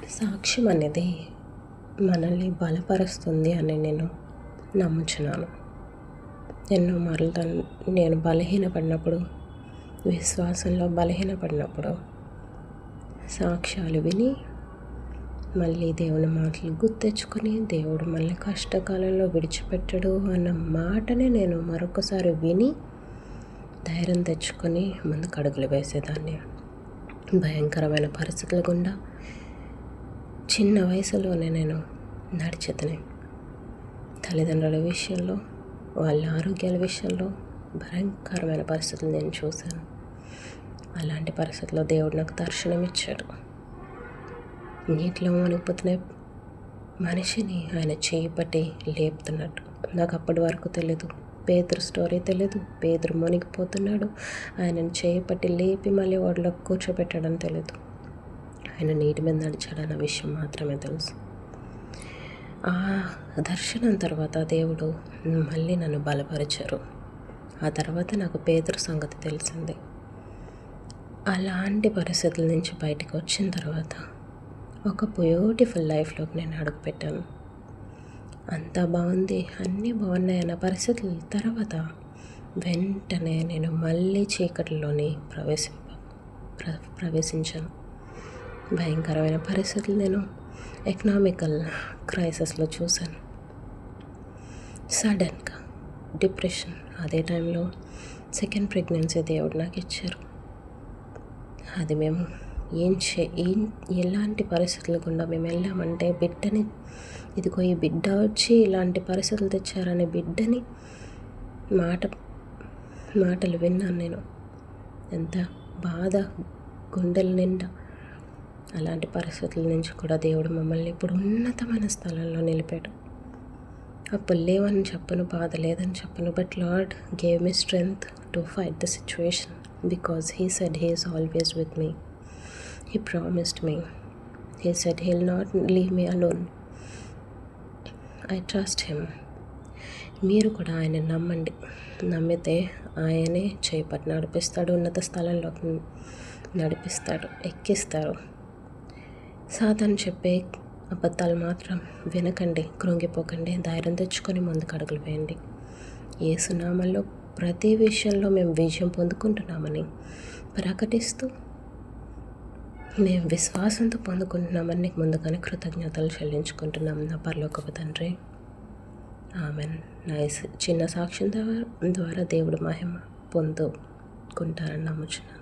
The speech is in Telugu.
సాక్ష్యం అనేది మనల్ని బలపరుస్తుంది అని నేను నమ్ముచున్నాను. ఎన్నో మార్లు నేను బలహీనపడినప్పుడు, విశ్వాసంలో బలహీనపడినప్పుడు సాక్ష్యాలు విని మళ్ళీ దేవుని మాటలు గుర్తెచ్చుకొని దేవుడు మళ్ళీ కష్టకాలంలో విడిచిపెట్టడు అన్న మాటని నేను మరొకసారి విని ధైర్యం తెచ్చుకొని ముందుకు అడుగులు వేసేదాన్ని. భయంకరమైన పరిస్థితుల గుండా చిన్న వయసులోనే నేను నడిచెతని. తల్లిదండ్రుల విషయంలో, వాళ్ళ ఆరోగ్యాల విషయంలో భయంకరమైన పరిస్థితులు నేను చూశాను. అలాంటి పరిస్థితుల్లో దేవుడు నాకు దర్శనం ఇచ్చాడు. నీటిలో మునిగిపోతున్న మనిషిని ఆయన చేయి పట్టి లేపుతున్నట్టు. నాకు అప్పటి వరకు తెలీదు. పేతురు స్టోరీ తెలీదు. పేతురు మునిగిపోతున్నాడు, ఆయనను చేయి పట్టి లేపి మళ్ళీ వాడిలో కూర్చోబెట్టాడని తెలీదు. ఆయన నీటి మీద నడిచాడన్న విషయం మాత్రమే తెలుసు. ఆ దర్శనం తర్వాత దేవుడు మళ్ళీ నన్ను బలపరిచారు. ఆ తర్వాత నాకు పేతురు సంగతి తెలిసింది. అలాంటి పరిస్థితుల నుంచి బయటకు వచ్చిన తర్వాత ఒక బ్యూటిఫుల్ లైఫ్లోకి నేను అడుగుపెట్టాను. అంతా బాగుంది, అన్నీ బాగున్నాయి అన్న పరిస్థితుల తర్వాత వెంటనే నేను మళ్ళీ చీకటిలోని ప్రవేశించాను. భయంకరమైన పరిస్థితులు నేను ఎకనామికల్ క్రైసిస్లో చూశాను. సడన్గా డిప్రెషన్. అదే టైంలో సెకండ్ ప్రెగ్నెన్సీ దేవుడు నాకు ఇచ్చారు. అది మేము ఎలాంటి పరిస్థితులు గుండా మేము వెళ్ళామంటే బిడ్డని, ఇదిగో ఈ బిడ్డ వచ్చి ఇలాంటి పరిస్థితులు తెచ్చారనే బిడ్డని మాటలు విన్నాను నేను. ఎంత బాధ, గుండెల నిండా. అలాంటి పరిస్థితుల నుంచి కూడా దేవుడు మమ్మల్ని ఇప్పుడు ఉన్నతమైన స్థలంలో నిలిపాడు. అప్పుడు లేవని చెప్పను, బాధ లేదని చెప్పను, but lord gave me strength to fight the situation because he said he is always with me. He promised me. He said he will not leave me alone. I trust him. మీరు కూడా ఆయన నమ్మండి. నమ్మితే ఆయనే చేపట్టి నడిపిస్తాడు, ఉన్నత స్థలంలోకి నడిపిస్తాడు, ఎక్కిస్తాడు. సాతాను చెప్పే అబద్ధాలు మాత్రం వినకండి, కృంగిపోకండి, ధైర్యం తెచ్చుకొని ముందుకు అడుగులు వేయండి. యేసు నామములో ప్రతి విషయంలో మేము విజయం పొందుకుంటున్నామని ప్రకటిస్తూ మేము విశ్వాసంతో పొందుకుంటున్నామని నీకు ముందుగానే కృతజ్ఞతలు చెల్లించుకుంటున్నాం నా పరలోకపు తండ్రి. ఆమెన్. నా చిన్న సాక్ష్యం ద్వారా దేవుడు మహిమ పొందుకుంటారని నమ్ముచున్నాను.